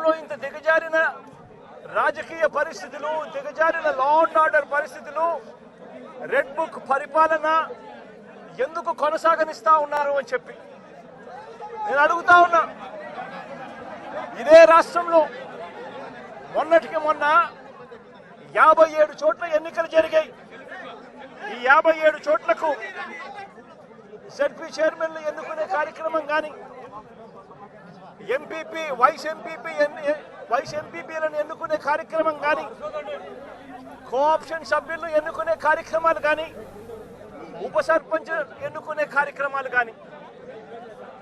రాష్ట్రంలో ఇంత దిగజారిన రాజకీయ పరిస్థితులు, దిగజారిన లా అండ్ ఆర్డర్ పరిస్థితులు, రెడ్ బుక్ పరిపాలన ఎందుకు కొనసాగనిస్తా ఉన్నారు అని చెప్పి నేను అడుగుతా ఉన్నా. ఇదే రాష్ట్రంలో మొన్నటికి మొన్న 57 చోట్ల ఎన్నికలు జరిగాయి. ఈ 57 చోట్లకు జెడ్పీ చైర్మన్లు ఎన్నుకునే కార్యక్రమం కానీ, ఎంపీపీ వైస్ ఎంపీపీలను ఎన్నుకునే కార్యక్రమం కానీ, కోఆప్షన్ సభ్యులను ఎన్నుకునే కార్యక్రమాలు కానీ, ఉప సర్పంచ్ ఎన్నుకునే కార్యక్రమాలు కానీ,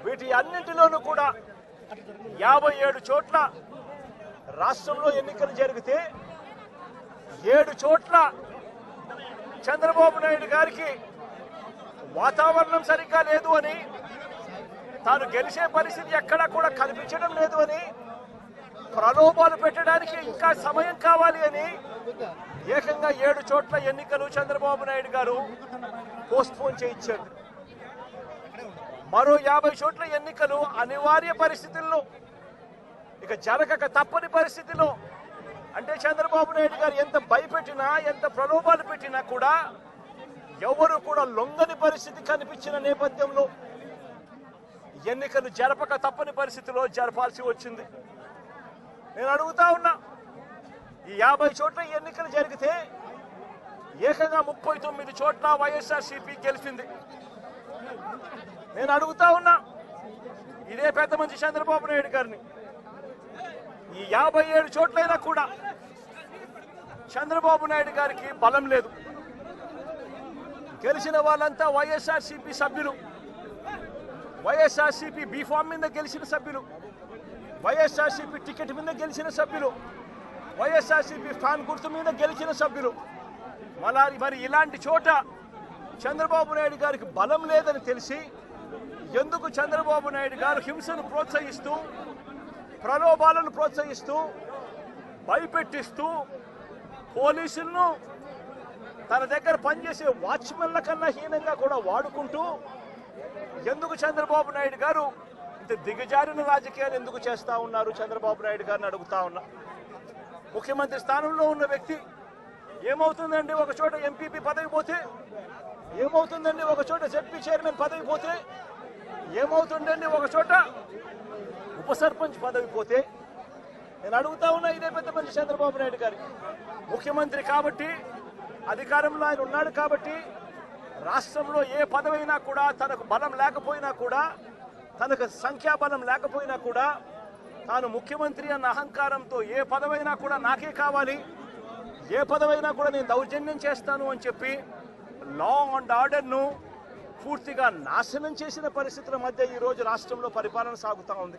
వీటి అన్నింటిలోనూ కూడా 57 చోట్ల రాష్ట్రంలో ఎన్నికలు జరిగితే 7 చోట్ల చంద్రబాబు నాయుడు గారికి వాతావరణం సరిగ్గా లేదు అని, తాను గెలిచే పరిస్థితి ఎక్కడా కూడా కనిపించడం లేదు అని, ప్రలోభాలు పెట్టడానికి ఇంకా సమయం కావాలి అని ఏకంగా 7 చోట్ల ఎన్నికలు చంద్రబాబు నాయుడు గారు పోస్ట్పోన్ చేయించారు. మరో 50 చోట్ల ఎన్నికలు అనివార్య పరిస్థితుల్లో, ఇక జరగక తప్పని పరిస్థితిలో, అంటే చంద్రబాబు నాయుడు గారు ఎంత భయపెట్టినా, ఎంత ప్రలోభాలు పెట్టినా కూడా ఎవరు కూడా లొంగని పరిస్థితి కనిపించిన నేపథ్యంలో ఎన్నికలు జరపక తప్పని పరిస్థితిలో జరపాల్సి వచ్చింది. నేను అడుగుతా ఉన్నా, ఈ 50 చోట్ల ఎన్నికలు జరిగితే ఏకంగా 39 చోట్ల వైఎస్ఆర్సీపీ గెలిచింది. నేను అడుగుతా ఉన్నా ఇదే పెద్ద మంచి చంద్రబాబు నాయుడు గారిని, ఈ 57 చోట్లైనా కూడా చంద్రబాబు నాయుడు గారికి బలం లేదు. గెలిచిన వాళ్ళంతా వైఎస్ఆర్సీపీ సభ్యులు, వైఎస్ఆర్సీపీ బీఫామ్ మీద గెలిచిన సభ్యులు, వైఎస్ఆర్సీపీ టికెట్ మీద గెలిచిన సభ్యులు, వైఎస్ఆర్సీపీ ఫ్యాన్ గుర్తు మీద గెలిచిన సభ్యులు. మరి ఇలాంటి చోట చంద్రబాబు నాయుడు గారికి బలం లేదని తెలిసి ఎందుకు చంద్రబాబు నాయుడు గారు హింసను ప్రోత్సహిస్తూ, ప్రలోభాలను ప్రోత్సహిస్తూ, భయపెట్టిస్తూ, పోలీసులను తన దగ్గర పనిచేసే వాచ్మెన్ల కన్నా హీనంగా కూడా వాడుకుంటూ ఎందుకు చంద్రబాబు నాయుడు గారు ఇంత దిగజారిన రాజకీయాలు ఎందుకు చేస్తా ఉన్నారు చంద్రబాబు నాయుడు గారిని అడుగుతా ఉన్నా. ముఖ్యమంత్రి స్థానంలో ఉన్న వ్యక్తి ఏమవుతుందండి ఒక చోట ఎంపీపీ పదవి పోతే, ఏమవుతుందండి ఒక చోట జెడ్పీ చైర్మన్ పదవి పోతే, ఏమవుతుందండి ఒక చోట ఉప సర్పంచ్ పదవి పోతే. నేను అడుగుతా ఉన్నా ఇదే పెద్ద మంచి చంద్రబాబు నాయుడు గారి ముఖ్యమంత్రి కాబట్టి, అధికారంలో ఆయన ఉన్నాడు కాబట్టి, రాష్ట్రంలో ఏ పదవైనా కూడా తనకు బలం లేకపోయినా కూడా, తనకు సంఖ్యాబలం లేకపోయినా కూడా, తాను ముఖ్యమంత్రి అన్న అహంకారంతో ఏ పదవైనా కూడా నాకే కావాలి, ఏ పదవైనా కూడా నేను దౌర్జన్యం చేస్తాను అని చెప్పి లా అండ్ ఆర్డర్ను పూర్తిగా నాశనం చేసిన పరిస్థితుల మధ్య ఈరోజు రాష్ట్రంలో పరిపాలన సాగుతూ ఉంది.